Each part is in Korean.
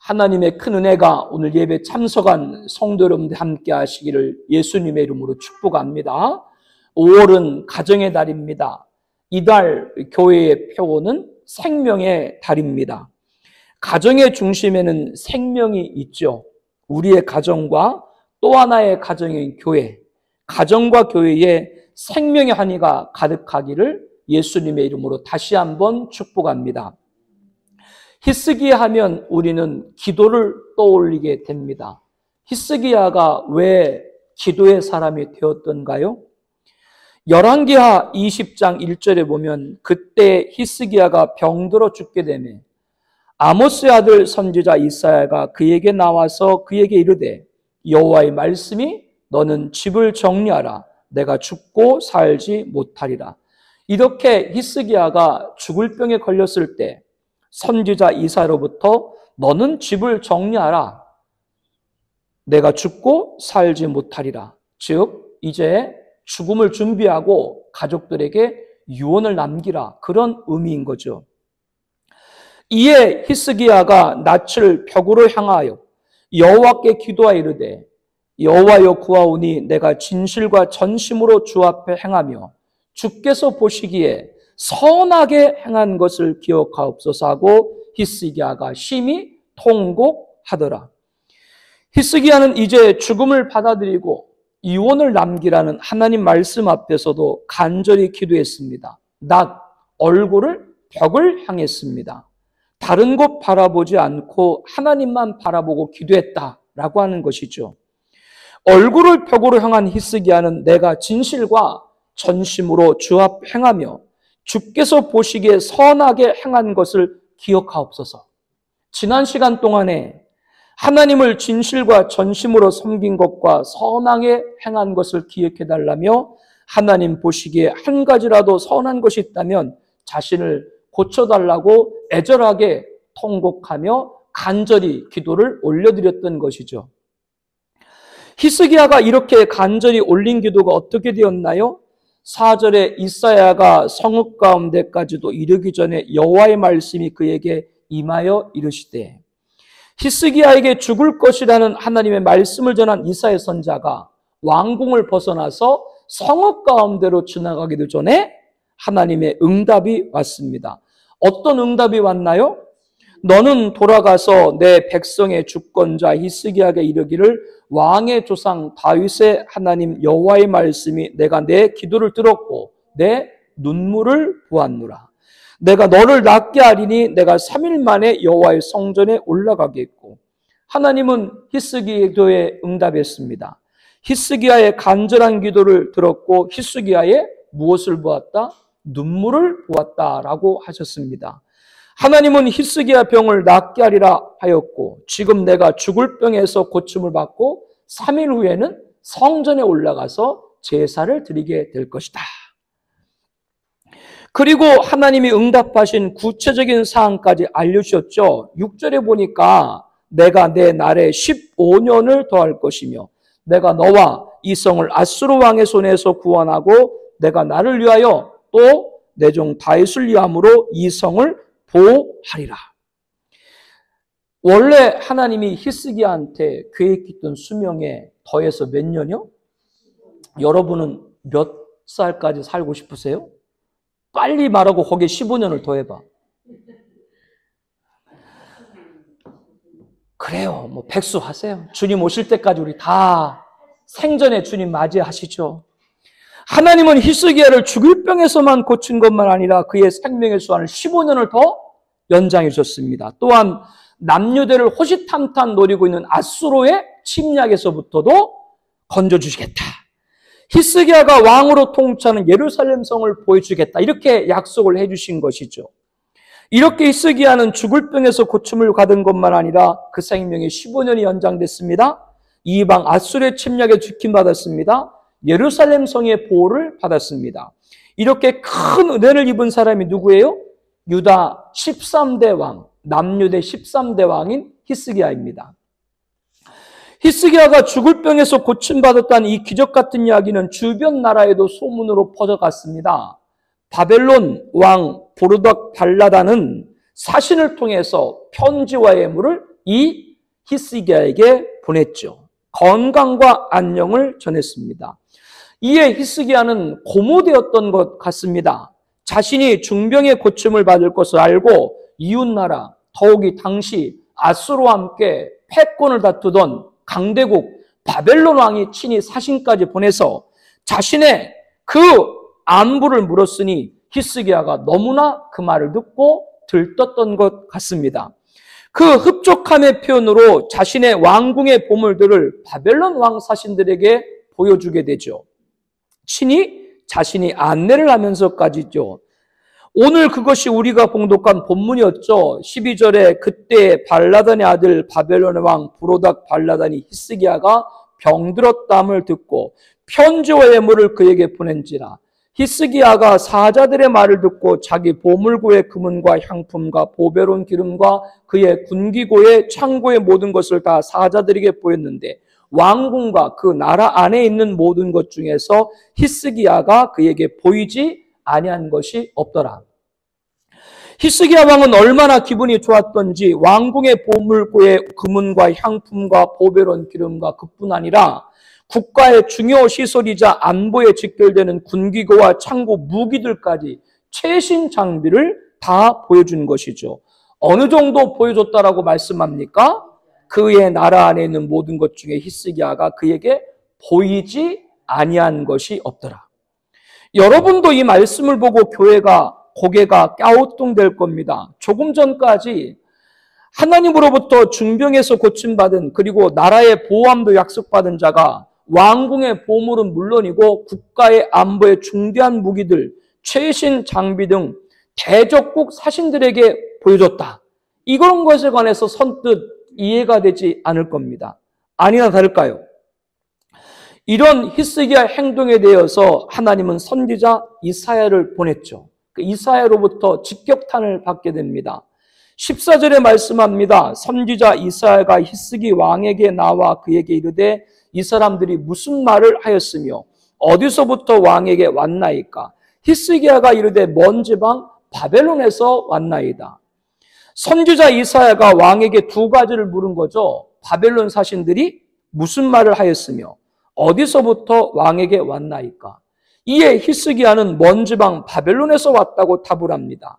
하나님의 큰 은혜가 오늘 예배 참석한 성도 여러분들 함께 하시기를 예수님의 이름으로 축복합니다. 5월은 가정의 달입니다. 이달 교회의 표어는 생명의 달입니다. 가정의 중심에는 생명이 있죠. 우리의 가정과 또 하나의 가정인 교회, 가정과 교회에 생명의 한이가 가득하기를 예수님의 이름으로 다시 한번 축복합니다. 히스기야 하면 우리는 기도를 떠올리게 됩니다. 히스기야가 왜 기도의 사람이 되었던가요? 열왕기하 20장 1절에 보면 그때 히스기야가 병들어 죽게 되며 아모스의 아들 선지자 이사야가 그에게 나와서 그에게 이르되 여호와의 말씀이 너는 집을 정리하라. 내가 죽고 살지 못하리라. 이렇게 히스기야가 죽을 병에 걸렸을 때 선지자 이사야로부터 너는 집을 정리하라. 내가 죽고 살지 못하리라. 즉 이제 죽음을 준비하고 가족들에게 유언을 남기라. 그런 의미인 거죠. 이에 히스기야가 낯을 벽으로 향하여 여호와께 기도하여 이르되 여호와여 구하오니 내가 진실과 전심으로 주 앞에 행하며 주께서 보시기에 선하게 행한 것을 기억하옵소서 하고 히스기야가 심히 통곡하더라. 히스기야는 이제 죽음을 받아들이고 유언을 남기라는 하나님 말씀 앞에서도 간절히 기도했습니다. 낮 얼굴을 벽을 향했습니다. 다른 곳 바라보지 않고 하나님만 바라보고 기도했다라고 하는 것이죠. 얼굴을 벽으로 향한 히스기야는 내가 진실과 전심으로 주 앞 행하며 주께서 보시기에 선하게 행한 것을 기억하옵소서. 지난 시간 동안에 하나님을 진실과 전심으로 섬긴 것과 선하게 행한 것을 기억해달라며 하나님 보시기에 한 가지라도 선한 것이 있다면 자신을 고쳐달라고 애절하게 통곡하며 간절히 기도를 올려드렸던 것이죠. 히스기야가 이렇게 간절히 올린 기도가 어떻게 되었나요? 4절에 이사야가 성읍 가운데까지도 이르기 전에 여호와의 말씀이 그에게 임하여 이르시되 히스기야에게 죽을 것이라는 하나님의 말씀을 전한 이사야 선지자가 왕궁을 벗어나서 성읍 가운데로 지나가기도 전에 하나님의 응답이 왔습니다. 어떤 응답이 왔나요? 너는 돌아가서 내 백성의 주권자 히스기야에게 이르기를 왕의 조상 다윗의 하나님 여호와의 말씀이 내가 내 기도를 들었고 내 눈물을 보았노라. 내가 너를 낫게 하리니 내가 3일 만에 여호와의 성전에 올라가겠고. 하나님은 히스기야의 기도에 응답했습니다. 히스기야의 간절한 기도를 들었고 히스기야의 무엇을 보았다? 눈물을 보았다라고 하셨습니다. 하나님은 히스기야 병을 낫게 하리라 하였고 지금 내가 죽을 병에서 고침을 받고 3일 후에는 성전에 올라가서 제사를 드리게 될 것이다. 그리고 하나님이 응답하신 구체적인 사항까지 알려주셨죠. 6절에 보니까 내가 내 날에 15년을 더할 것이며 내가 너와 이 성을 아수르 왕의 손에서 구원하고 내가 나를 위하여 또 내 종 다윗을 위함으로 이 성을 보호하리라. 원래 하나님이 히스기야한테 계획했던 수명에 더해서 몇 년이요? 여러분은 몇 살까지 살고 싶으세요? 빨리 말하고 거기에 15년을 더해봐. 그래요. 뭐 백수하세요. 주님 오실 때까지 우리 다 생전에 주님 맞이하시죠. 하나님은 히스기야를 죽을 병에서만 고친 것만 아니라 그의 생명의 수완을 15년을 더 연장해 주셨습니다. 또한 남유대를 호시탐탐 노리고 있는 아수르의 침략에서부터도 건져주시겠다. 히스기야가 왕으로 통치하는 예루살렘 성을 보여주겠다. 이렇게 약속을 해주신 것이죠. 이렇게 히스기야는 죽을 병에서 고침을 받은 것만 아니라 그 생명이 15년이 연장됐습니다. 이방 아수르의 침략에 지킴받았습니다. 예루살렘 성의 보호를 받았습니다. 이렇게 큰 은혜를 입은 사람이 누구예요? 유다 13대 왕, 남유대 13대 왕인 히스기야입니다. 히스기야가 죽을 병에서 고침받았다는 이 기적 같은 이야기는 주변 나라에도 소문으로 퍼져갔습니다. 바벨론 왕 보르닥 발라다는 사신을 통해서 편지와 예물을 이 히스기야에게 보냈죠. 건강과 안녕을 전했습니다. 이에 히스기야는 고무되었던 것 같습니다. 자신이 중병의 고침을 받을 것을 알고 이웃나라, 더욱이 당시 아수르와 함께 패권을 다투던 강대국 바벨론 왕이 친히 사신까지 보내서 자신의 그 안부를 물었으니 히스기야가 너무나 그 말을 듣고 들떴던 것 같습니다. 그 흡족함의 표현으로 자신의 왕궁의 보물들을 바벨론 왕 사신들에게 보여주게 되죠. 친히 자신이 안내를 하면서까지죠. 오늘 그것이 우리가 봉독한 본문이었죠. 12절에 그때 발라단의 아들 바벨론의 왕 브로닥 발라단이 히스기야가 병들었담을 듣고 편지와 예물을 그에게 보낸지라. 히스기야가 사자들의 말을 듣고 자기 보물고의 금은과 향품과 보배로운 기름과 그의 군기고의 창고의 모든 것을 다 사자들에게 보였는데 왕궁과 그 나라 안에 있는 모든 것 중에서 히스기야가 그에게 보이지 아니한 것이 없더라. 히스기야 왕은 얼마나 기분이 좋았던지 왕궁의 보물고의 금은과 향품과 보배로운 기름과 그뿐 아니라 국가의 중요 시설이자 안보에 직결되는 군기고와 창고 무기들까지 최신 장비를 다 보여준 것이죠. 어느 정도 보여줬다라고 말씀합니까? 그의 나라 안에 있는 모든 것 중에 히스기야가 그에게 보이지 아니한 것이 없더라. 여러분도 이 말씀을 보고 고개가 갸우뚱될 겁니다. 조금 전까지 하나님으로부터 중병에서 고침받은 그리고 나라의 보호함도 약속받은 자가 왕궁의 보물은 물론이고 국가의 안보에 중대한 무기들, 최신 장비 등 대적국 사신들에게 보여줬다. 이런 것에 관해서 선뜻 이해가 되지 않을 겁니다. 아니나 다를까요? 이런 히스기야 행동에 대해서 하나님은 선지자 이사야를 보냈죠. 그 이사야로부터 직격탄을 받게 됩니다. 14절에 말씀합니다. 선지자 이사야가 히스기 왕에게 나와 그에게 이르되 이 사람들이 무슨 말을 하였으며 어디서부터 왕에게 왔나이까? 히스기야가 이르되 먼 지방 바벨론에서 왔나이다. 선지자 이사야가 왕에게 두 가지를 물은 거죠. 바벨론 사신들이 무슨 말을 하였으며 어디서부터 왕에게 왔나이까? 이에 히스기야는 먼 지방 바벨론에서 왔다고 답을 합니다.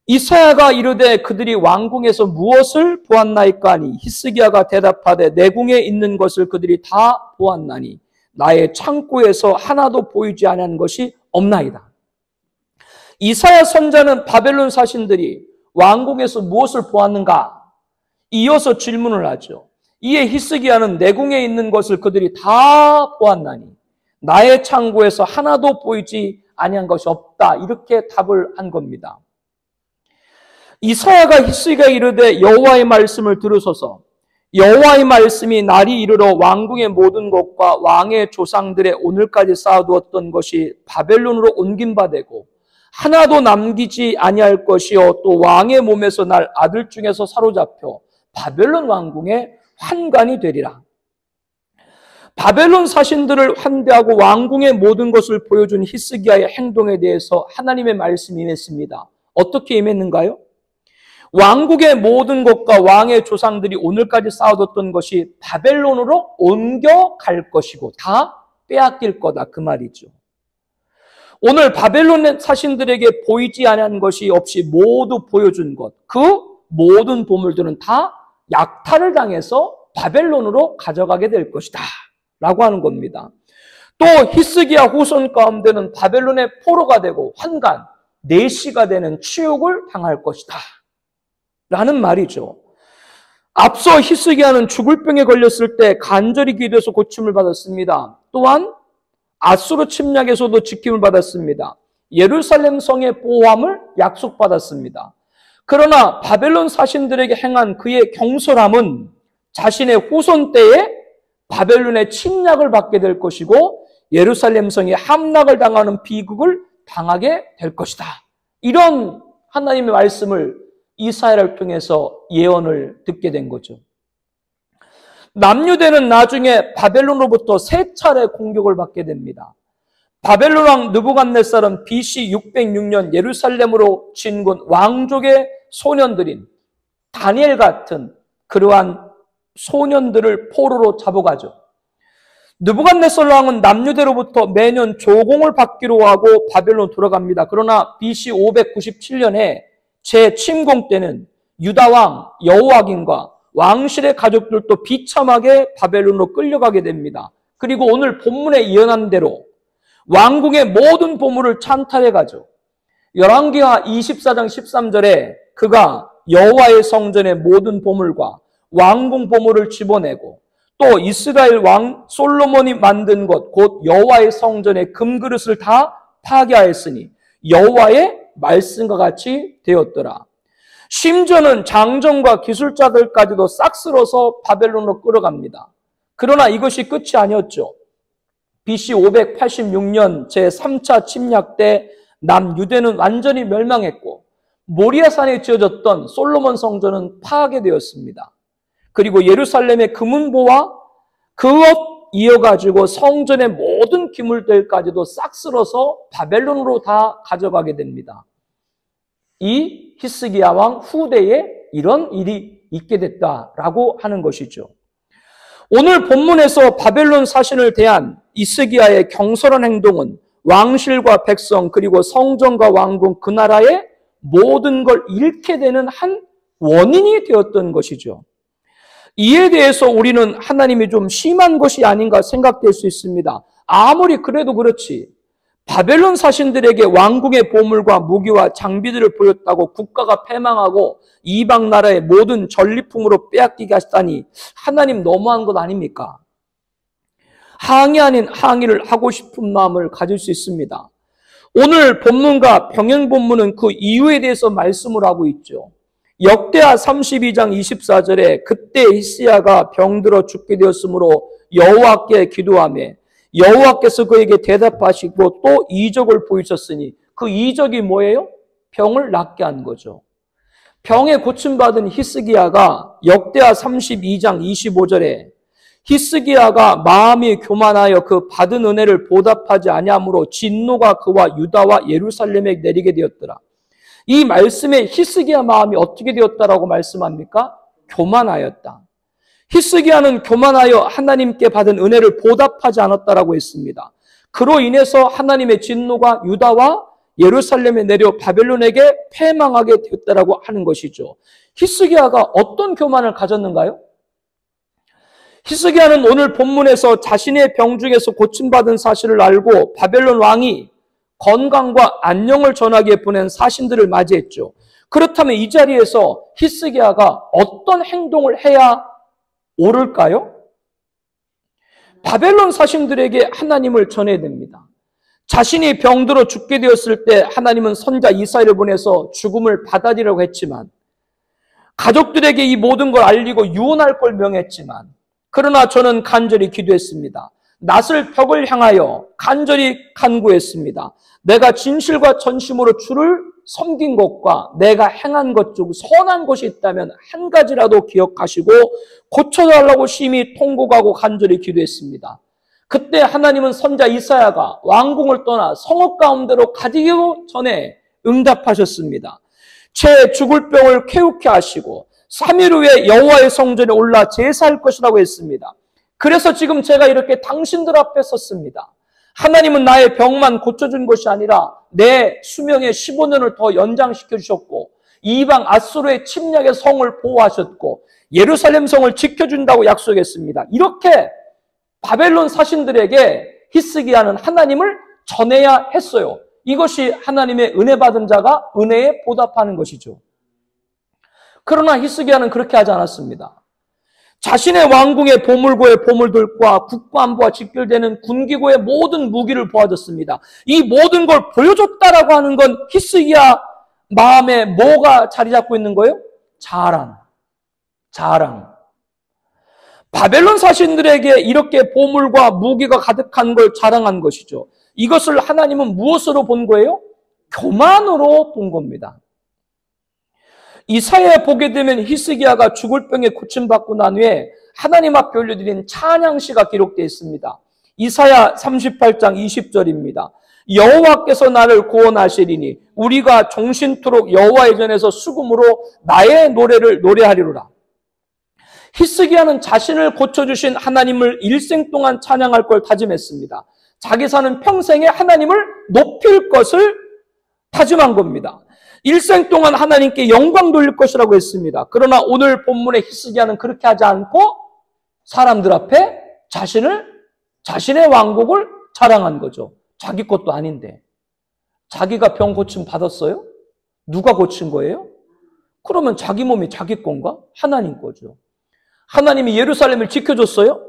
이사야가 이르되 그들이 왕궁에서 무엇을 보았나이까 하니 히스기야가 대답하되 내 궁에 있는 것을 그들이 다 보았나니 나의 창고에서 하나도 보이지 않은 것이 없나이다. 이사야 선자는 바벨론 사신들이 왕궁에서 무엇을 보았는가? 이어서 질문을 하죠. 이에 히스기야는 내 궁에 있는 것을 그들이 다 보았나니 나의 창고에서 하나도 보이지 아니한 것이 없다. 이렇게 답을 한 겁니다. 이사야가 히스기야 이르되 여호와의 말씀을 들으소서. 여호와의 말씀이 날이 이르러 왕궁의 모든 것과 왕의 조상들의 오늘까지 쌓아두었던 것이 바벨론으로 옮긴 바 되고 하나도 남기지 아니할 것이요 또 왕의 몸에서 날 아들 중에서 사로잡혀 바벨론 왕궁의 환관이 되리라. 바벨론 사신들을 환대하고 왕궁의 모든 것을 보여준 히스기야의 행동에 대해서 하나님의 말씀이 임했습니다. 어떻게 임했는가요? 왕국의 모든 것과 왕의 조상들이 오늘까지 쌓아뒀던 것이 바벨론으로 옮겨갈 것이고 다 빼앗길 거다 그 말이죠. 오늘 바벨론 사신들에게 보이지 않은 것이 없이 모두 보여준 것, 그 모든 보물들은 다 약탈을 당해서 바벨론으로 가져가게 될 것이다 라고 하는 겁니다. 또 히스기야 후손 가운데는 바벨론의 포로가 되고 환관, 내시가 되는 치욕을 당할 것이다 라는 말이죠. 앞서 히스기야는 죽을 병에 걸렸을 때 간절히 기도해서 고침을 받았습니다. 또한 아수르 침략에서도 지킴을 받았습니다. 예루살렘 성의 보호함을 약속받았습니다. 그러나 바벨론 사신들에게 행한 그의 경솔함은 자신의 후손 때에 바벨론의 침략을 받게 될 것이고 예루살렘 성이 함락을 당하는 비극을 당하게 될 것이다. 이런 하나님의 말씀을 이사야를 통해서 예언을 듣게 된 거죠. 남유대는 나중에 바벨론으로부터 세 차례 공격을 받게 됩니다. 바벨론 왕 느부갓네살은 BC 606년 예루살렘으로 진군 왕족의 소년들인 다니엘 같은 그러한 소년들을 포로로 잡아가죠. 느부갓네살 왕은 남유대로부터 매년 조공을 받기로 하고 바벨론 들어갑니다. 그러나 BC 597년에 재침공 때는 유다왕 여호와긴과 왕실의 가족들도 비참하게 바벨론으로 끌려가게 됩니다. 그리고 오늘 본문에 예언한 대로 왕궁의 모든 보물을 찬탈해 가죠. 열왕기하 24장 13절에 그가 여호와의 성전의 모든 보물과 왕궁 보물을 집어내고 또 이스라엘 왕 솔로몬이 만든 것 곧 여호와의 성전의 금그릇을 다 파괴하였으니 여호와의 말씀과 같이 되었더라. 심지어는 장정과 기술자들까지도 싹 쓸어서 바벨론으로 끌어갑니다. 그러나 이것이 끝이 아니었죠. BC 586년 제3차 침략 때 남유대는 완전히 멸망했고 모리아산에 지어졌던 솔로몬 성전은 파괴되었습니다. 그리고 예루살렘의 금은보와 그것 이어가지고 성전의 모든 기물들까지도 싹 쓸어서 바벨론으로 다 가져가게 됩니다. 이 히스기야 왕 후대에 이런 일이 있게 됐다라고 하는 것이죠. 오늘 본문에서 바벨론 사신을 대한 히스기야의 경솔한 행동은 왕실과 백성 그리고 성전과 왕궁 그 나라의 모든 걸 잃게 되는 한 원인이 되었던 것이죠. 이에 대해서 우리는 하나님이 좀 심한 것이 아닌가 생각될 수 있습니다. 아무리 그래도 그렇지 바벨론 사신들에게 왕궁의 보물과 무기와 장비들을 보였다고 국가가 패망하고 이방 나라의 모든 전리품으로 빼앗기게 하시다니 하나님 너무한 것 아닙니까? 항의 아닌 항의를 하고 싶은 마음을 가질 수 있습니다. 오늘 본문과 병행 본문은 그 이유에 대해서 말씀을 하고 있죠. 역대하 32장 24절에 그때 히스기야가 병들어 죽게 되었으므로 여호와께 기도하며 여호와께서 그에게 대답하시고 또 이적을 보이셨으니 그 이적이 뭐예요? 병을 낫게 한 거죠. 병에 고침받은 히스기야가 역대하 32장 25절에 히스기야가 마음이 교만하여 그 받은 은혜를 보답하지 아니함으로 진노가 그와 유다와 예루살렘에 내리게 되었더라. 이 말씀에 히스기야 마음이 어떻게 되었다라고 말씀합니까? 교만하였다. 히스기야는 교만하여 하나님께 받은 은혜를 보답하지 않았다라고 했습니다. 그로 인해서 하나님의 진노가 유다와 예루살렘에 내려 바벨론에게 패망하게 되었다라고 하는 것이죠. 히스기야가 어떤 교만을 가졌는가요? 히스기야는 오늘 본문에서 자신의 병 중에서 고침받은 사실을 알고 바벨론 왕이 건강과 안녕을 전하기에 보낸 사신들을 맞이했죠. 그렇다면 이 자리에서 히스기야가 어떤 행동을 해야 옳을까요? 바벨론 사신들에게 하나님을 전해야 됩니다. 자신이 병들어 죽게 되었을 때 하나님은 선자 이사야를 보내서 죽음을 받아들이라고 했지만 가족들에게 이 모든 걸 알리고 유언할 걸 명했지만 그러나 저는 간절히 기도했습니다. 낫을 벽을 향하여 간절히 간구했습니다. 내가 진실과 전심으로 주를 섬긴 것과 내가 행한 것 중 선한 것이 있다면 한 가지라도 기억하시고 고쳐달라고 심히 통곡하고 간절히 기도했습니다. 그때 하나님은 선자 이사야가 왕궁을 떠나 성읍 가운데로 가기 전에 응답하셨습니다. 제 죽을 병을 쾌유케 하시고 3일 후에 여호와의 성전에 올라 제사할 것이라고 했습니다. 그래서 지금 제가 이렇게 당신들 앞에 섰습니다. 하나님은 나의 병만 고쳐준 것이 아니라 내 수명의 15년을 더 연장시켜 주셨고 이방 앗수르의 침략의 성을 보호하셨고 예루살렘 성을 지켜준다고 약속했습니다. 이렇게 바벨론 사신들에게 히스기야는 하나님을 전해야 했어요. 이것이 하나님의 은혜 받은 자가 은혜에 보답하는 것이죠. 그러나 히스기야는 그렇게 하지 않았습니다. 자신의 왕궁의 보물고의 보물들과 국가안보와 직결되는 군기고의 모든 무기를 보아줬습니다. 이 모든 걸 보여줬다라고 하는 건 히스기야 마음에 뭐가 자리 잡고 있는 거예요? 자랑. 바벨론 사신들에게 이렇게 보물과 무기가 가득한 걸 자랑한 것이죠. 이것을 하나님은 무엇으로 본 거예요? 교만으로 본 겁니다. 이사야에 보게 되면 히스기야가 죽을 병에 고침받고 난 후에 하나님 앞에 올려드린 찬양시가 기록되어 있습니다. 이사야 38장 20절입니다. 여호와께서 나를 구원하시리니 우리가 종신토록 여호와의 전에서 수금으로 나의 노래를 노래하리로라. 히스기야는 자신을 고쳐주신 하나님을 일생 동안 찬양할 걸 다짐했습니다. 자기 사는 평생에 하나님을 높일 것을 다짐한 겁니다. 일생 동안 하나님께 영광 돌릴 것이라고 했습니다. 그러나 오늘 본문의 히스기야는 그렇게 하지 않고 사람들 앞에 자신의 왕국을 자랑한 거죠. 자기 것도 아닌데. 자기가 병 고침 받았어요? 누가 고친 거예요? 그러면 자기 몸이 자기 건가? 하나님 거죠. 하나님이 예루살렘을 지켜줬어요?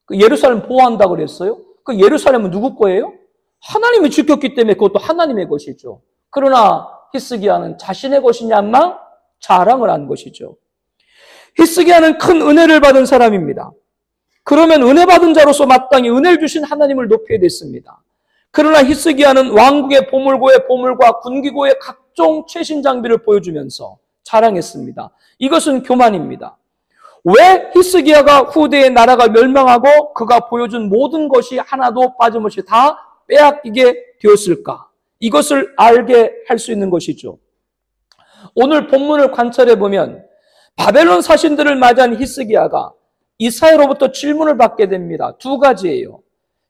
그 예루살렘 보호한다고 그랬어요? 그 예루살렘은 누구 거예요? 하나님이 지켰기 때문에 그것도 하나님의 것이죠. 그러나 히스기야는 자신의 것이냐만 자랑을 한 것이죠. 히스기야는 큰 은혜를 받은 사람입니다. 그러면 은혜 받은 자로서 마땅히 은혜를 주신 하나님을 높여야 됐습니다. 그러나 히스기야는 왕국의 보물고의 보물과 군기고의 각종 최신 장비를 보여주면서 자랑했습니다. 이것은 교만입니다. 왜 히스기야가 후대의 나라가 멸망하고 그가 보여준 모든 것이 하나도 빠짐없이 다 빼앗기게 되었을까? 이것을 알게 할 수 있는 것이죠. 오늘 본문을 관찰해 보면 바벨론 사신들을 맞이한 히스기야가 이사야로부터 질문을 받게 됩니다. 두 가지예요.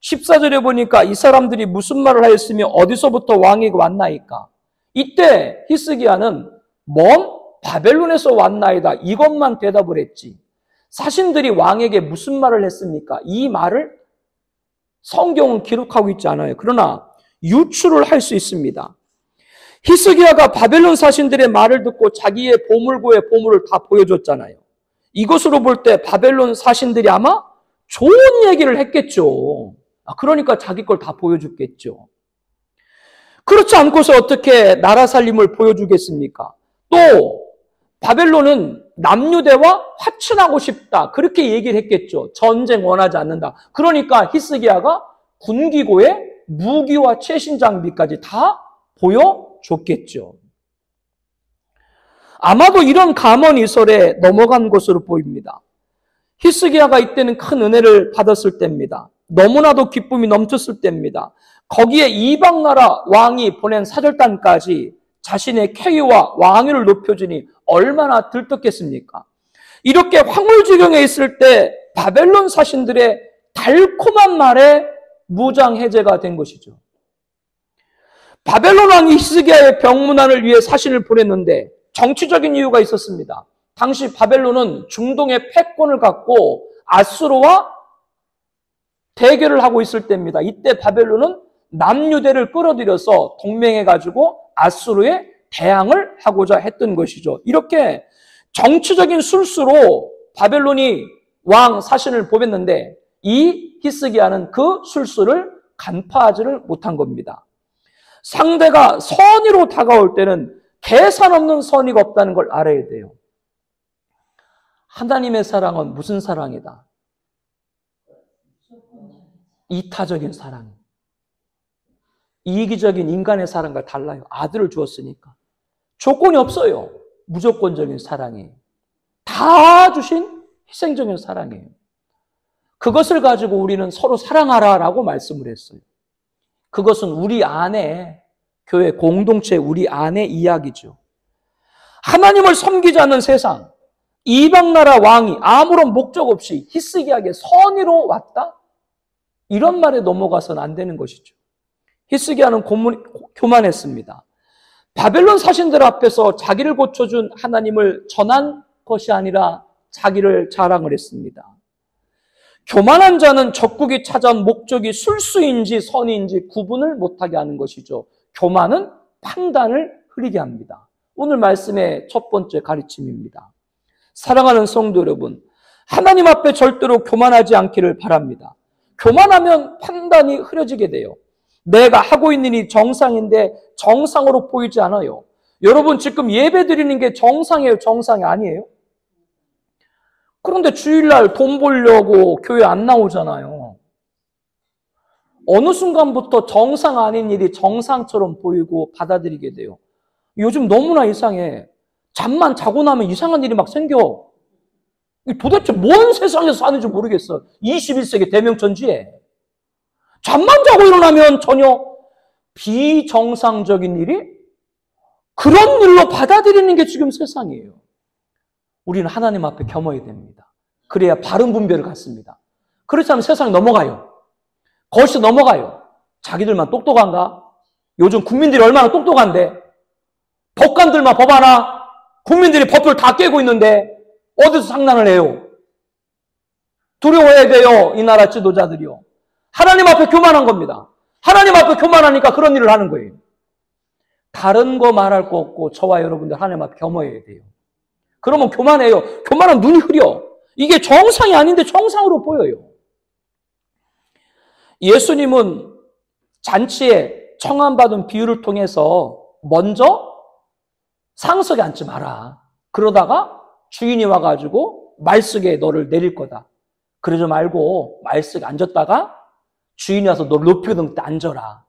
14절에 보니까 이 사람들이 무슨 말을 하였으며 어디서부터 왕이 왔나이까? 이때 히스기야는 먼 바벨론에서 왔나이다. 이것만 대답을 했지. 사신들이 왕에게 무슨 말을 했습니까? 이 말을 성경은 기록하고 있지 않아요. 그러나 유추를 할 수 있습니다. 히스기야가 바벨론 사신들의 말을 듣고 자기의 보물고의 보물을 다 보여줬잖아요. 이것으로 볼 때 바벨론 사신들이 아마 좋은 얘기를 했겠죠. 그러니까 자기 걸 다 보여줬겠죠. 그렇지 않고서 어떻게 나라 살림을 보여주겠습니까? 또 바벨론은 남유대와 화친하고 싶다. 그렇게 얘기를 했겠죠. 전쟁 원하지 않는다. 그러니까 히스기야가 군기고의 무기와 최신 장비까지 다 보여줬겠죠. 아마도 이런 감언이설에 넘어간 것으로 보입니다. 히스기야가 이때는 큰 은혜를 받았을 때입니다. 너무나도 기쁨이 넘쳤을 때입니다. 거기에 이방 나라 왕이 보낸 사절단까지 자신의 쾌유와 왕위를 높여주니 얼마나 들떴겠습니까? 이렇게 황홀지경에 있을 때 바벨론 사신들의 달콤한 말에 무장해제가 된 것이죠. 바벨론 왕이 히스기야의 병문안을 위해 사신을 보냈는데 정치적인 이유가 있었습니다. 당시 바벨론은 중동의 패권을 갖고 아수르와 대결을 하고 있을 때입니다. 이때 바벨론은 남유대를 끌어들여서 동맹해가지고 아수르에 대항을 하고자 했던 것이죠. 이렇게 정치적인 술수로 바벨론이 왕 사신을 보냈는데 이 히스기야는 그 술수를 간파하지를 못한 겁니다. 상대가 선의로 다가올 때는 계산 없는 선의가 없다는 걸 알아야 돼요. 하나님의 사랑은 무슨 사랑이다? 이타적인 사랑. 이기적인 인간의 사랑과 달라요. 아들을 주었으니까. 조건이 없어요. 무조건적인 사랑이에요. 다 주신 희생적인 사랑이에요. 그것을 가지고 우리는 서로 사랑하라라고 말씀을 했어요. 그것은 우리 안에 교회 공동체 우리 안의 이야기죠. 하나님을 섬기지 않는 세상, 이방 나라 왕이 아무런 목적 없이 히스기야에게 선의로 왔다? 이런 말에 넘어가서는 안 되는 것이죠. 히스기야는 교만했습니다. 바벨론 사신들 앞에서 자기를 고쳐준 하나님을 전한 것이 아니라 자기를 자랑을 했습니다. 교만한 자는 적국이 찾아온 목적이 술수인지 선의인지 구분을 못하게 하는 것이죠. 교만은 판단을 흐리게 합니다. 오늘 말씀의 첫 번째 가르침입니다. 사랑하는 성도 여러분, 하나님 앞에 절대로 교만하지 않기를 바랍니다. 교만하면 판단이 흐려지게 돼요. 내가 하고 있는 일이 정상인데 정상으로 보이지 않아요. 여러분 지금 예배 드리는 게 정상이에요? 정상이 아니에요? 그런데 주일날 돈 벌려고 교회 안 나오잖아요. 어느 순간부터 정상 아닌 일이 정상처럼 보이고 받아들이게 돼요. 요즘 너무나 이상해. 잠만 자고 나면 이상한 일이 막 생겨. 도대체 뭔 세상에서 사는지 모르겠어. 21세기 대명천지에. 잠만 자고 일어나면 전혀 비정상적인 일이 그런 일로 받아들이는 게 지금 세상이에요. 우리는 하나님 앞에 겸허해야 됩니다. 그래야 바른 분별을 갖습니다. 그렇지 않으면 세상에 넘어가요. 거기서 넘어가요. 자기들만 똑똑한가? 요즘 국민들이 얼마나 똑똑한데? 법관들만 법 하나? 국민들이 법을 다 깨고 있는데 어디서 상관을 해요? 두려워해야 돼요. 이 나라 지도자들이요. 하나님 앞에 교만한 겁니다. 하나님 앞에 교만하니까 그런 일을 하는 거예요. 다른 거 말할 거 없고 저와 여러분들 하나님 앞에 겸허해야 돼요. 그러면 교만해요. 교만하면 눈이 흐려. 이게 정상이 아닌데 정상으로 보여요. 예수님은 잔치에 청함받은 비유를 통해서 먼저 상석에 앉지 마라. 그러다가 주인이 와가지고 말석에 너를 내릴 거다. 그러지 말고 말석에 앉았다가 주인이 와서 너를 높이거든 그때 앉아라.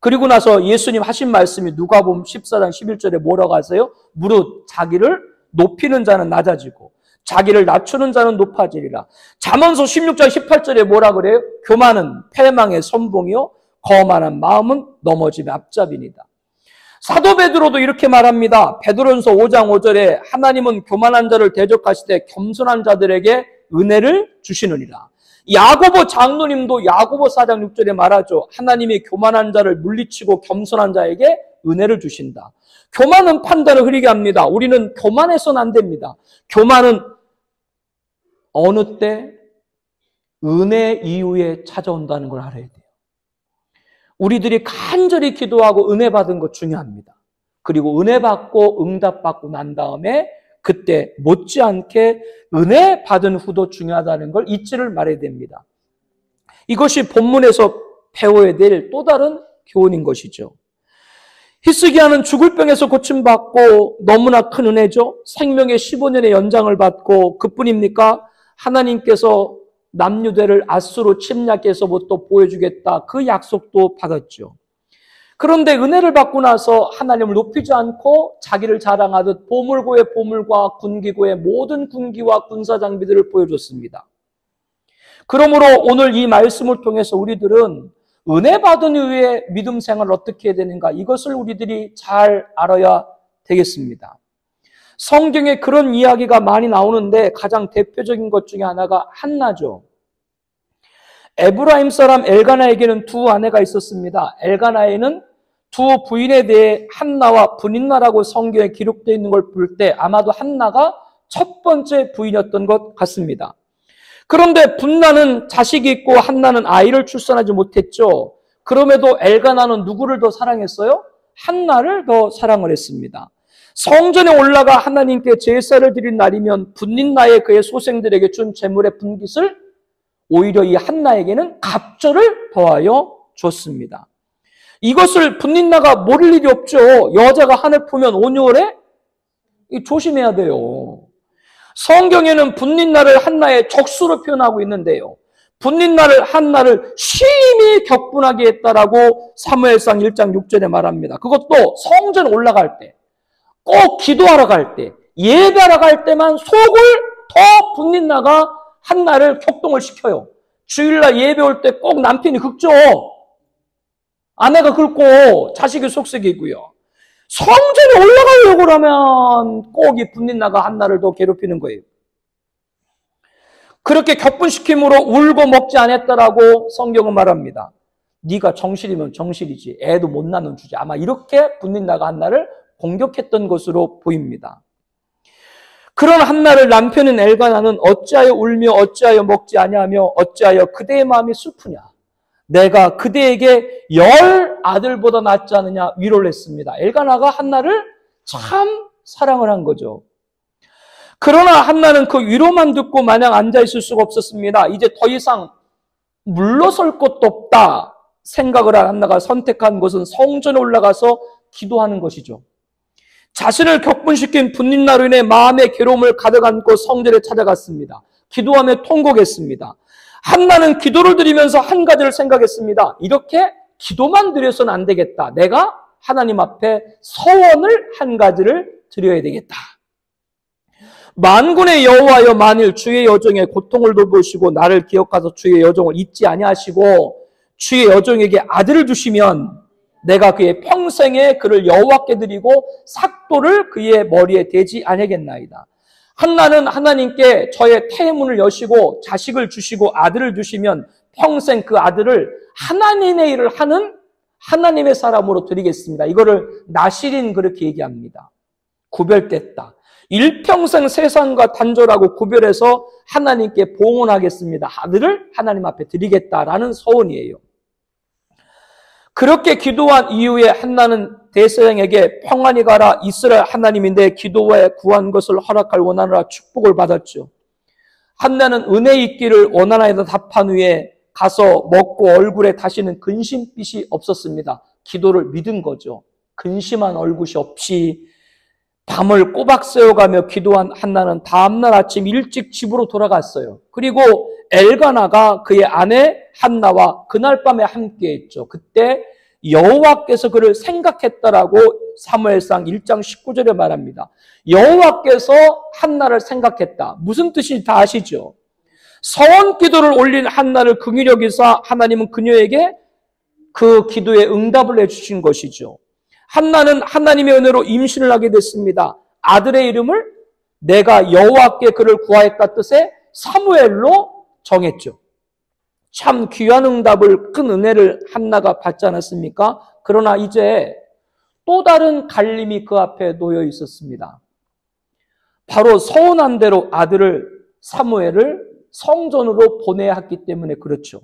그리고 나서 예수님 하신 말씀이 누가복음 14장 11절에 뭐라고 하세요? 무릇 자기를 높이는 자는 낮아지고 자기를 낮추는 자는 높아지리라. 잠언서 16장 18절에 뭐라 그래요? 교만은 패망의 선봉이요 거만한 마음은 넘어짐의 앞잡이니다. 사도 베드로도 이렇게 말합니다. 베드로전서 5장 5절에 하나님은 교만한 자를 대적하시되 겸손한 자들에게 은혜를 주시느니라. 야고보 장로님도 야고보 4장 6절에 말하죠. 하나님이 교만한 자를 물리치고 겸손한 자에게 은혜를 주신다. 교만은 판단을 흐리게 합니다. 우리는 교만해서는 안 됩니다. 교만은 어느 때 은혜 이후에 찾아온다는 걸 알아야 돼요. 우리들이 간절히 기도하고 은혜 받은 거 중요합니다. 그리고 은혜 받고 응답받고 난 다음에 그때 못지않게 은혜 받은 후도 중요하다는 걸 잊지를 말아야 됩니다. 이것이 본문에서 배워야 될 또 다른 교훈인 것이죠. 히스기야는 죽을 병에서 고침받고 너무나 큰 은혜죠. 생명의 15년의 연장을 받고 그뿐입니까? 하나님께서 남유대를 아수르 침략에서부터 보여주겠다. 그 약속도 받았죠. 그런데 은혜를 받고 나서 하나님을 높이지 않고 자기를 자랑하듯 보물고의 보물과 군기고의 모든 군기와 군사 장비들을 보여줬습니다. 그러므로 오늘 이 말씀을 통해서 우리들은 은혜 받은 이후에 믿음 생활을 어떻게 해야 되는가 이것을 우리들이 잘 알아야 되겠습니다. 성경에 그런 이야기가 많이 나오는데 가장 대표적인 것 중에 하나가 한나죠. 에브라임 사람 엘가나에게는 두 아내가 있었습니다. 엘가나에는 두 부인에 대해 한나와 분인나라고 성경에 기록되어 있는 걸 볼 때 아마도 한나가 첫 번째 부인이었던 것 같습니다. 그런데 분나는 자식이 있고 한나는 아이를 출산하지 못했죠. 그럼에도 엘가나는 누구를 더 사랑했어요? 한나를 더 사랑을 했습니다. 성전에 올라가 하나님께 제사를 드린 날이면 분인나의 그의 소생들에게 준 제물의 분깃을 오히려 이 한나에게는 갑절을 더하여 줬습니다. 이것을 분인나가 모를 일이 없죠. 여자가 하늘 보면 온유월에 조심해야 돼요. 성경에는 분인나를 한나의 적수로 표현하고 있는데요. 분인나를 한나를 심히 격분하게 했다라고 사무엘상 1장 6절에 말합니다. 그것도 성전 올라갈 때, 꼭 기도하러 갈 때, 예배하러 갈 때만 속을 더 분인나가 한나를 격동을 시켜요. 주일날 예배 올 때 꼭 남편이 긁죠. 아내가 긁고 자식이 속썩이고요. 성전에 올라가려고 그러면 꼭 이 분인나가 한나를 더 괴롭히는 거예요. 그렇게 격분시킴으로 울고 먹지 않았다라고 성경은 말합니다. 네가 정실이면 정실이지 애도 못 낳는 주제. 아마 이렇게 분인나가 한나를 공격했던 것으로 보입니다. 그런 한나를 남편인 엘가나는 어찌하여 울며 어찌하여 먹지 아니하며 어찌하여 그대의 마음이 슬프냐. 내가 그대에게 10 아들보다 낫지 않느냐 위로를 했습니다. 엘가나가 한나를 참 사랑을 한 거죠. 그러나 한나는 그 위로만 듣고 마냥 앉아있을 수가 없었습니다. 이제 더 이상 물러설 것도 없다 생각을 한 한나가 선택한 것은 성전에 올라가서 기도하는 것이죠. 자신을 격분시킨 분인나로 인해 마음의 괴로움을 가득 안고 성전에 찾아갔습니다. 기도하며 통곡했습니다. 한나는 기도를 드리면서 한 가지를 생각했습니다. 이렇게 기도만 드려서는 안 되겠다. 내가 하나님 앞에 서원을 한 가지를 드려야 되겠다. 만군의 여호와여 만일 주의 여종의 고통을 돌보시고 나를 기억하서 주의 여종을 잊지 아니하시고 주의 여종에게 아들을 주시면 내가 그의 평생에 그를 여호와께 드리고 삭도를 그의 머리에 대지 아니하겠나이다. 한나는 하나님께 저의 태문을 여시고 자식을 주시고 아들을 주시면 평생 그 아들을 하나님의 일을 하는 하나님의 사람으로 드리겠습니다. 이거를 나시린 그렇게 얘기합니다. 구별됐다. 일평생 세상과 단절하고 구별해서 하나님께 봉헌하겠습니다. 아들을 하나님 앞에 드리겠다라는 서원이에요. 그렇게 기도한 이후에 한나는 대세장에게 평안히 가라, 이스라엘 하나님이 내 기도에 구한 것을 허락할 원하노라 축복을 받았죠. 한나는 은혜 있기를 원하나이다 답한 후에 가서 먹고 얼굴에 다시는 근심빛이 없었습니다. 기도를 믿은 거죠. 근심한 얼굴이 없이 밤을 꼬박 새워가며 기도한 한나는 다음날 아침 일찍 집으로 돌아갔어요. 그리고 엘가나가 그의 아내 한나와 그날 밤에 함께했죠. 그때 여호와께서 그를 생각했다라고 사무엘상 1장 19절에 말합니다. 여호와께서 한나를 생각했다. 무슨 뜻인지 다 아시죠? 서원 기도를 올린 한나를 긍휼히 여기사 하나님은 그녀에게 그 기도에 응답을 해주신 것이죠. 한나는 하나님의 은혜로 임신을 하게 됐습니다. 아들의 이름을 내가 여호와께 그를 구하였다 뜻의 사무엘로 정했죠. 참 귀한 응답을, 큰 은혜를 한나가 받지 않았습니까? 그러나 이제 또 다른 갈림이 그 앞에 놓여 있었습니다. 바로 서운한 대로 아들을 사무엘을 성전으로 보내야 했기 때문에 그렇죠.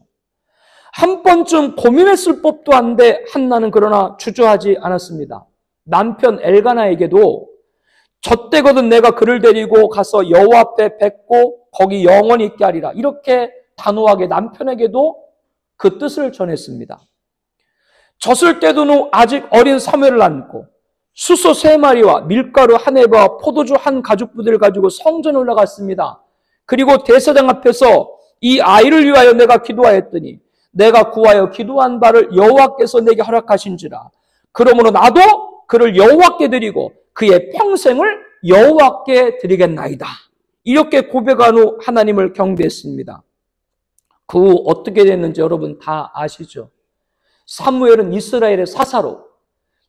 한 번쯤 고민했을 법도 한데 한나는 그러나 주저하지 않았습니다. 남편 엘가나에게도 젖되거든 내가 그를 데리고 가서 여호와 앞에 뵙고 거기 영원히 있게 하리라. 이렇게 단호하게 남편에게도 그 뜻을 전했습니다. 젖을 때도 아직 어린 사무엘을 안고 수소 3마리와 밀가루 1에바와 포도주 1가죽부대를 가지고 성전에 올라갔습니다. 그리고 대제사장 앞에서 이 아이를 위하여 내가 기도하였더니 내가 구하여 기도한 바를 여호와께서 내게 허락하신지라. 그러므로 나도 그를 여호와께 드리고 그의 평생을 여호와께 드리겠나이다. 이렇게 고백한 후 하나님을 경배했습니다. 그 후 어떻게 됐는지 여러분 다 아시죠? 사무엘은 이스라엘의 사사로,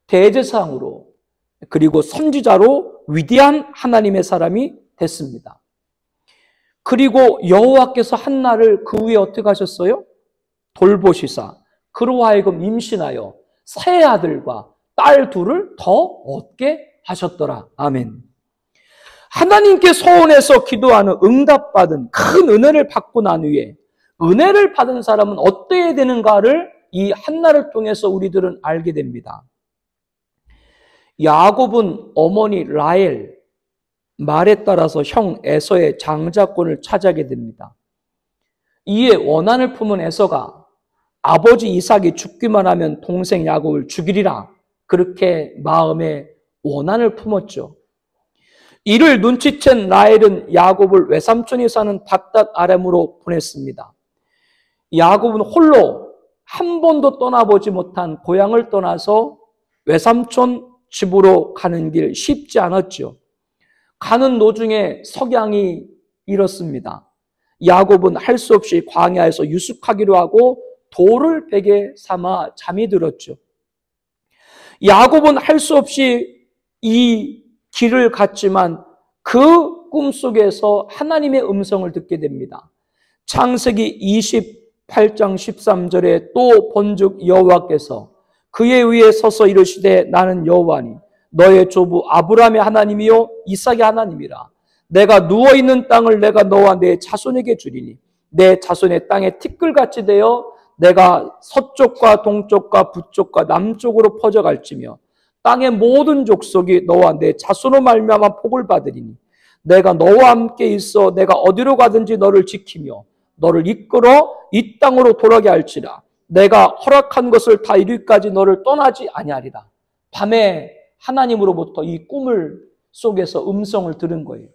대제사장으로, 그리고 선지자로 위대한 하나님의 사람이 됐습니다. 그리고 여호와께서 한나를 그 후에 어떻게 하셨어요? 돌보시사 그로 하여금 임신하여 새 아들과 딸 둘을 더 얻게 하셨더라. 아멘. 하나님께 소원해서 기도하는 응답받은 큰 은혜를 받고 난 후에 은혜를 받은 사람은 어때야 되는가를 이 한나를 통해서 우리들은 알게 됩니다. 야곱은 어머니 라헬 말에 따라서 형 에서의 장자권을 차지하게 됩니다. 이에 원한을 품은 에서가 아버지 이삭이 죽기만 하면 동생 야곱을 죽이리라 그렇게 마음에 원한을 품었죠. 이를 눈치챈 라헬은 야곱을 외삼촌이 사는 밧닷 아람으로 보냈습니다. 야곱은 홀로 한 번도 떠나보지 못한 고향을 떠나서 외삼촌 집으로 가는 길 쉽지 않았죠. 가는 도중에 석양이 일었습니다. 야곱은 할 수 없이 광야에서 유숙하기로 하고 돌을 베개 삼아 잠이 들었죠. 야곱은 할 수 없이 이 길을 갔지만 그 꿈속에서 하나님의 음성을 듣게 됩니다. 창세기 28장 13절에 또 본즉 여호와께서 그의 위에 서서 이르시되 나는 여호와니 너의 조부 아브라함의 하나님이요 이삭의 하나님이라. 내가 누워있는 땅을 내가 너와 내 자손에게 주리니 내 자손의 땅에 티끌같이 되어 내가 서쪽과 동쪽과 북쪽과 남쪽으로 퍼져갈지며 땅의 모든 족속이 너와 내 자손으로 말미암아 복을 받으리니 내가 너와 함께 있어 내가 어디로 가든지 너를 지키며 너를 이끌어 이 땅으로 돌아게 할지라. 내가 허락한 것을 다 이루기까지 너를 떠나지 아니하리라. 밤에 하나님으로부터 이 꿈을 속에서 음성을 들은 거예요.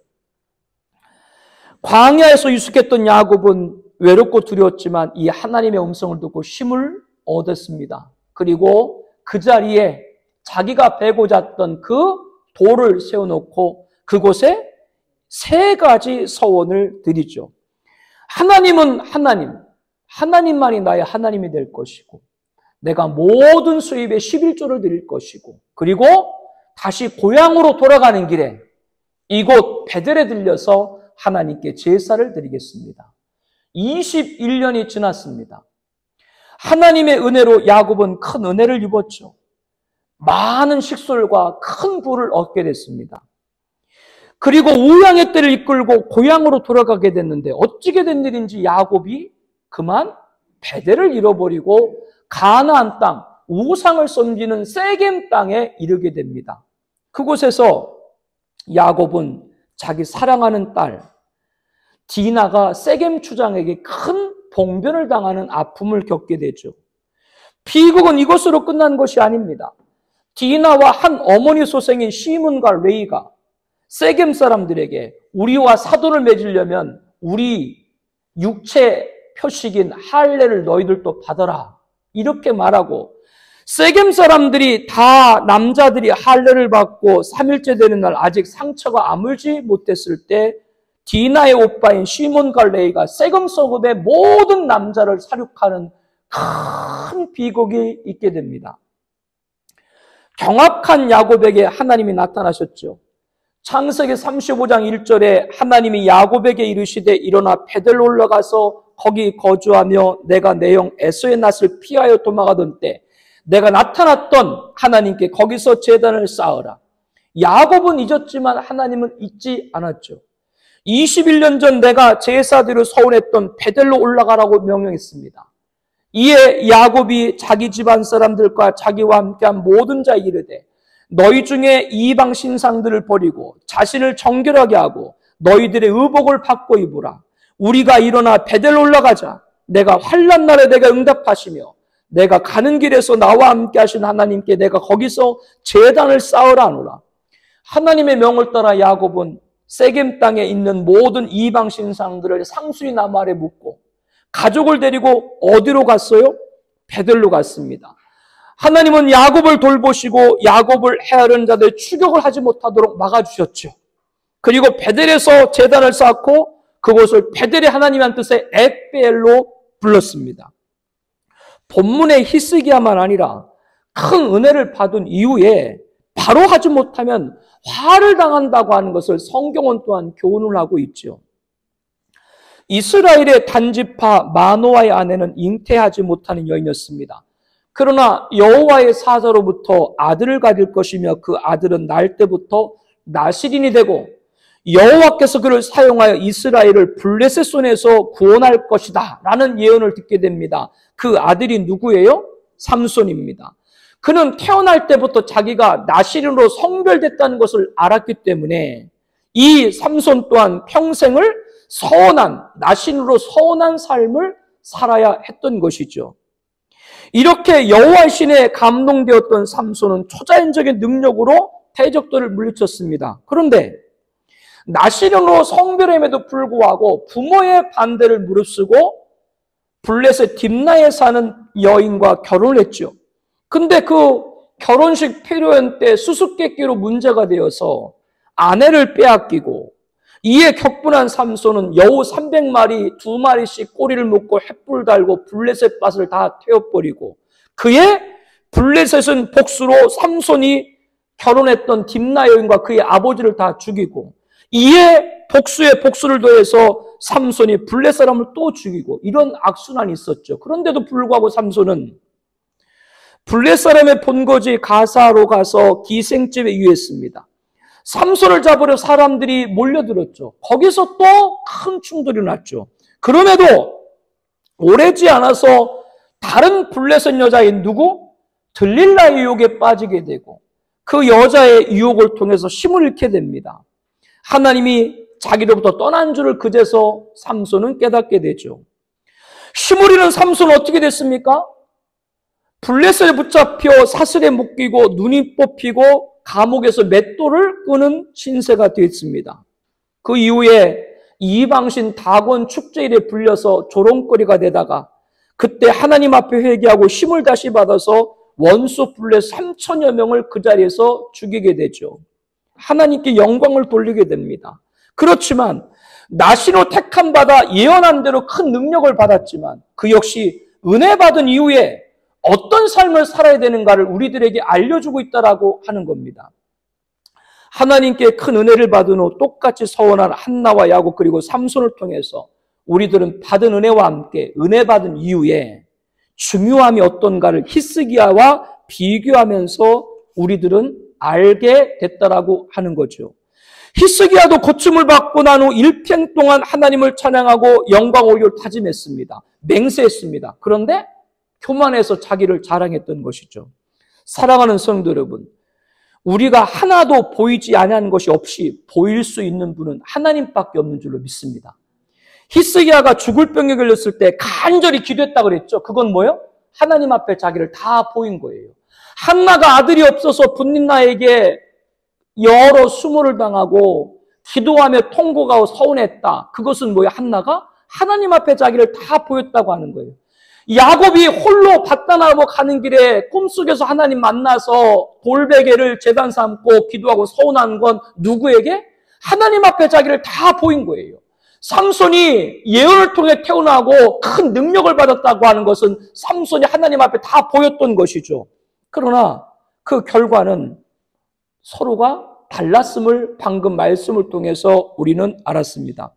광야에서 유숙했던 야곱은 외롭고 두려웠지만 이 하나님의 음성을 듣고 힘을 얻었습니다. 그리고 그 자리에 자기가 베고 잤던 그 돌을 세워놓고 그곳에 3가지 서원을 드리죠. 하나님은 하나님만이 나의 하나님이 될 것이고 내가 모든 수입의 11조를 드릴 것이고 그리고 다시 고향으로 돌아가는 길에 이곳 베델에 들려서 하나님께 제사를 드리겠습니다. 21년이 지났습니다. 하나님의 은혜로 야곱은 큰 은혜를 입었죠. 많은 식솔과 큰 부를 얻게 됐습니다. 그리고 우양의 떼를 이끌고 고향으로 돌아가게 됐는데 어찌게 된 일인지 야곱이 그만 베델을 잃어버리고 가나안 땅, 우상을 섬기는 세겜 땅에 이르게 됩니다. 그곳에서 야곱은 자기 사랑하는 딸 디나가 세겜 추장에게 큰 봉변을 당하는 아픔을 겪게 되죠. 비극은 이것으로 끝난 것이 아닙니다. 디나와 한 어머니 소생인 시몬과 레이가 세겜 사람들에게 우리와 사돈을 맺으려면 우리 육체 표식인 할례를 너희들도 받아라 이렇게 말하고, 세겜 사람들이 다 남자들이 할례를 받고 3일째 되는 날 아직 상처가 아물지 못했을 때 디나의 오빠인 시몬과 레이가 세겜 소급의 모든 남자를 살육하는 큰 비극이 있게 됩니다. 경악한 야곱에게 하나님이 나타나셨죠. 창세기 35장 1절에 하나님이 야곱에게 이르시되 일어나 베델로 올라가서 거기 거주하며 내가 내 형 에서의 낯을 피하여 도망하던 때 내가 나타났던 하나님께 거기서 제단을 쌓으라. 야곱은 잊었지만 하나님은 잊지 않았죠. 21년 전 내가 제사들을 서운했던 베델로 올라가라고 명령했습니다. 이에 야곱이 자기 집안 사람들과 자기와 함께한 모든 자에게 이르되 너희 중에 이방 신상들을 버리고 자신을 정결하게 하고 너희들의 의복을 바꿔 입으라. 우리가 일어나 베델로 올라가자. 내가 환난 날에 내가 응답하시며 내가 가는 길에서 나와 함께 하신 하나님께 내가 거기서 제단을 쌓으라 하노라. 하나님의 명을 따라 야곱은 세겜 땅에 있는 모든 이방 신상들을 상수리 나무 아래 묻고 가족을 데리고 어디로 갔어요? 베델로 갔습니다. 하나님은 야곱을 돌보시고 야곱을 해하려는 자들 추격을 하지 못하도록 막아주셨죠. 그리고 베델에서 제단을 쌓고 그곳을 베델의 하나님이란 뜻의 엑베엘로 불렀습니다. 본문의 히스기야만 아니라 큰 은혜를 받은 이후에 바로 하지 못하면 화를 당한다고 하는 것을 성경은 또한 교훈을 하고 있죠. 이스라엘의 단지파 마노아의 아내는 잉태하지 못하는 여인이었습니다. 그러나 여호와의 사자로부터 아들을 가질 것이며 그 아들은 날 때부터 나실인이 되고 여호와께서 그를 사용하여 이스라엘을 블레셋 손에서 구원할 것이다 라는 예언을 듣게 됩니다. 그 아들이 누구예요? 삼손입니다. 그는 태어날 때부터 자기가 나실인으로 성별됐다는 것을 알았기 때문에 이 삼손 또한 평생을 서운한, 나실인으로 서운한 삶을 살아야 했던 것이죠. 이렇게 여호와의 신에 감동되었던 삼손은 초자연적인 능력으로 대적들을 물리쳤습니다. 그런데 나실인으로 성별함에도 불구하고 부모의 반대를 무릅쓰고 블레셋 딥나에 사는 여인과 결혼을 했죠. 근데 그 결혼식 필요연 때 수수께끼로 문제가 되어서 아내를 빼앗기고 이에 격분한 삼손은 여우 300마리 2마리씩 꼬리를 묶고 횃불 달고 블레셋 밭을 다 태워버리고 그의 블레셋은 복수로 삼손이 결혼했던 딥나 여인과 그의 아버지를 다 죽이고 이에 복수에 복수를 더해서 삼손이 블레셋 사람을 또 죽이고 이런 악순환이 있었죠. 그런데도 불구하고 삼손은 블레셋 사람의 본거지 가사로 가서 기생집에 유했습니다. 삼손을 잡으려 사람들이 몰려들었죠. 거기서 또 큰 충돌이 났죠. 그럼에도 오래지 않아서 다른 블레셋 여자인 누구? 들릴라의 유혹에 빠지게 되고 그 여자의 유혹을 통해서 힘을 잃게 됩니다. 하나님이 자기로부터 떠난 줄을 그제서 삼손은 깨닫게 되죠. 힘을 잃은 삼손은 어떻게 됐습니까? 블레셋에 붙잡혀 사슬에 묶이고 눈이 뽑히고 감옥에서 맷돌을 끄는 신세가 되었습니다. 그 이후에 이방신 다곤 축제일에 불려서 조롱거리가 되다가 그때 하나님 앞에 회개하고 힘을 다시 받아서 원수 블레셋 3천여 명을 그 자리에서 죽이게 되죠. 하나님께 영광을 돌리게 됩니다. 그렇지만 나시로 택함 받아 예언한 대로 큰 능력을 받았지만 그 역시 은혜 받은 이후에 어떤 삶을 살아야 되는가를 우리들에게 알려주고 있다라고 하는 겁니다. 하나님께 큰 은혜를 받은 후 똑같이 서원한 한나와 야곱 그리고 삼손을 통해서 우리들은 받은 은혜와 함께 은혜 받은 이후에 중요함이 어떤가를 히스기야와 비교하면서 우리들은 알게 됐다라고 하는 거죠. 히스기야도 고침을 받고 난 후 일평 동안 하나님을 찬양하고 영광 오기를 다짐했습니다. 맹세했습니다. 그런데 교만해서 자기를 자랑했던 것이죠. 사랑하는 성도 여러분, 우리가 하나도 보이지 아니하는 것이 없이 보일 수 있는 분은 하나님밖에 없는 줄로 믿습니다. 히스기야가 죽을 병에 걸렸을 때 간절히 기도했다고 그랬죠. 그건 뭐예요? 하나님 앞에 자기를 다 보인 거예요. 한나가 아들이 없어서 분린나에게 여러 수모를 당하고 기도하며 통곡하고 서운했다. 그것은 뭐예요? 한나가 하나님 앞에 자기를 다 보였다고 하는 거예요. 야곱이 홀로 밧단하고 가는 길에 꿈속에서 하나님 만나서 돌베개를 제단 삼고 기도하고 서운한 건 누구에게? 하나님 앞에 자기를 다 보인 거예요. 삼손이 예언을 통해 태어나고 큰 능력을 받았다고 하는 것은 삼손이 하나님 앞에 다 보였던 것이죠. 그러나 그 결과는 서로가 달랐음을 방금 말씀을 통해서 우리는 알았습니다.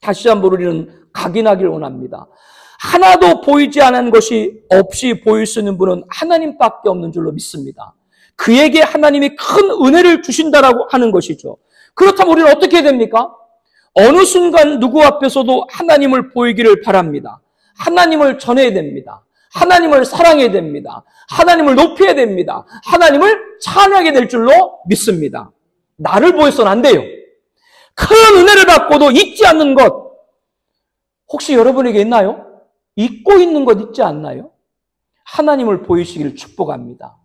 다시 한번 우리는 각인하길 원합니다. 하나도 보이지 않은 것이 없이 보일 수 있는 분은 하나님밖에 없는 줄로 믿습니다. 그에게 하나님이 큰 은혜를 주신다라고 하는 것이죠. 그렇다면 우리는 어떻게 해야 됩니까? 어느 순간 누구 앞에서도 하나님을 보이기를 바랍니다. 하나님을 전해야 됩니다. 하나님을 사랑해야 됩니다. 하나님을 높여야 됩니다. 하나님을 찬양하게 될 줄로 믿습니다. 나를 보여서는 안 돼요. 큰 은혜를 받고도 잊지 않는 것, 혹시 여러분에게 있나요? 잊고 있는 것 있지 않나요? 하나님을 보이시기를 축복합니다.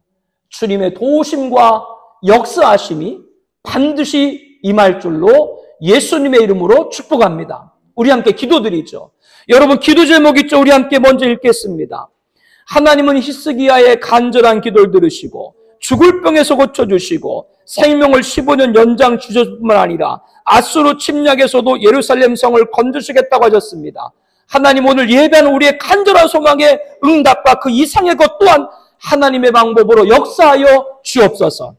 주님의 도우심과 역사하심이 반드시 임할 줄로 예수님의 이름으로 축복합니다. 우리 함께 기도드리죠. 여러분 기도 제목 있죠? 우리 함께 먼저 읽겠습니다. 하나님은 히스기야의 간절한 기도를 들으시고 죽을 병에서 고쳐주시고 생명을 15년 연장 주셨을 뿐만 아니라 아수르 침략에서도 예루살렘 성을 건져주시겠다고 하셨습니다. 하나님 오늘 예배하는 우리의 간절한 소망의 응답과 그 이상의 것 또한 하나님의 방법으로 역사하여 주옵소서.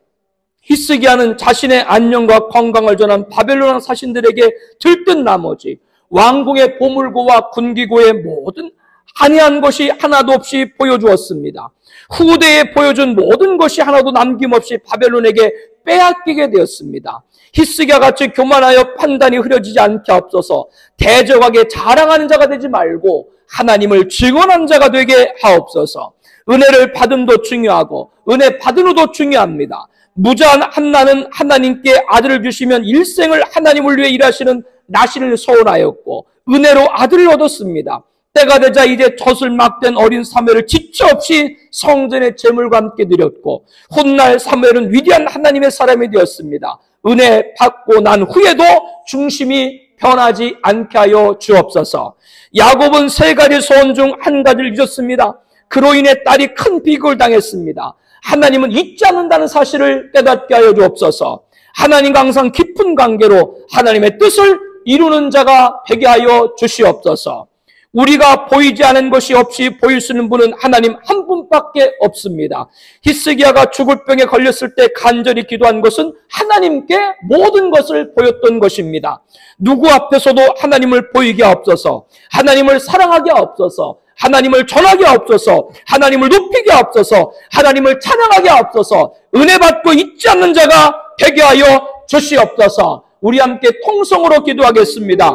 히스기야는 자신의 안녕과 건강을 전한 바벨론 사신들에게 들뜬 나머지 왕궁의 보물고와 군기고의 모든 한이한 것이 하나도 없이 보여주었습니다. 후대에 보여준 모든 것이 하나도 남김없이 바벨론에게 빼앗기게 되었습니다. 히스기야 같이 교만하여 판단이 흐려지지 않게 하옵소서. 대적하게 자랑하는 자가 되지 말고 하나님을 증언한 자가 되게 하옵소서. 은혜를 받음도 중요하고 은혜 받은 후도 중요합니다. 무자한 한나는 하나님께 아들을 주시면 일생을 하나님을 위해 일하시는 나시를 소원하였고 은혜로 아들을 얻었습니다. 때가 되자 이제 젖을 막된 어린 사무엘을 지체 없이 성전의 제물과 함께 드렸고 훗날 사무엘은 위대한 하나님의 사람이 되었습니다. 은혜 받고 난 후에도 중심이 변하지 않게 하여 주옵소서. 야곱은 3가지 소원 중 한 가지를 잊었습니다. 그로 인해 딸이 큰 비극을 당했습니다. 하나님은 잊지 않는다는 사실을 깨닫게 하여 주옵소서. 하나님과 항상 깊은 관계로 하나님의 뜻을 이루는 자가 되게 하여 주시옵소서. 우리가 보이지 않은 것이 없이 보일 수 있는 분은 하나님 한 분밖에 없습니다. 히스기야가 죽을 병에 걸렸을 때 간절히 기도한 것은 하나님께 모든 것을 보였던 것입니다. 누구 앞에서도 하나님을 보이게 하옵소서. 하나님을 사랑하게 하옵소서. 하나님을 전하게 하옵소서. 하나님을 높이게 하옵소서. 하나님을 찬양하게 하옵소서. 은혜 받고 잊지 않는 자가 되게 하여 주시옵소서. 우리 함께 통성으로 기도하겠습니다.